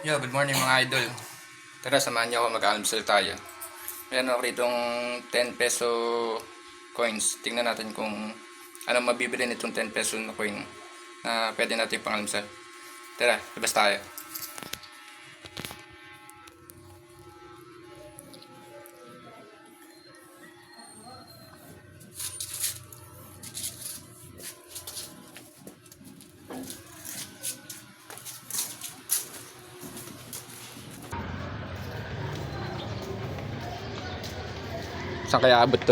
Yo, good morning mga idol. Tara, samahan niyo ako mag-almusal tayo. Meron ako rito 10 peso coins. Tingnan natin kung anong mabibili nitong 10 peso na coin na pwede natin pang-almusal. Tara, labas tayo. Saan kaya abot to?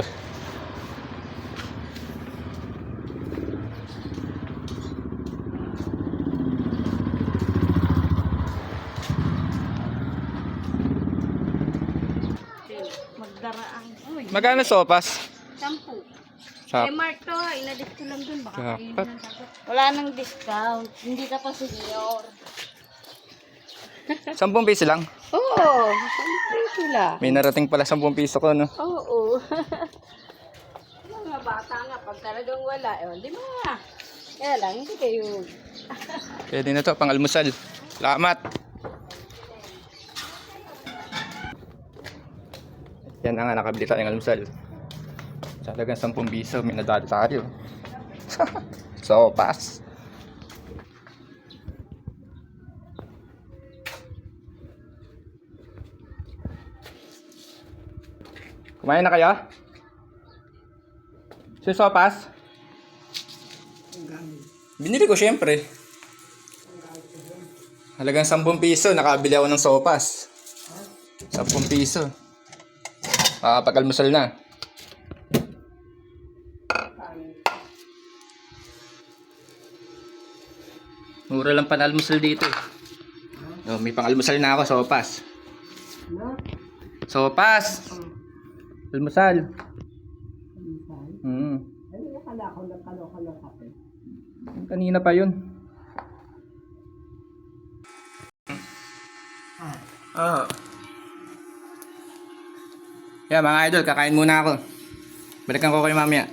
Magdaraan. Uy, Magkano sopas? 10. Sa Mark to, inalis ko lang dun. Baka kainin Dapat. ng dagat. Wala nang discount. Hindi ka pa senior. 10 piso lang. Oo, 10 peso lang. May narating pala 10 piso ko, no? Oo. Mga bata nga, pag talagang wala, di ba? Kaya lang, hindi kayo. Pwede na to, pang-almusal. Salamat! Yan na nga, nakabili tayong almusal. Talagang 10 piso, may nadali tayo. Sopas. Kumain na kayo? Si sopas? Binili ko syempre. Halagang 10 piso, nakabili ako ng sopas. 10 piso. Makakapag-almusal na. Mura lang pan-almusal dito. Oh, may pang-almusal na ako, sopas. Sopas! Almusal. Kanina pa yun. Yeah, mga idol, kakain muna ako. Balikan ko kayo mamaya.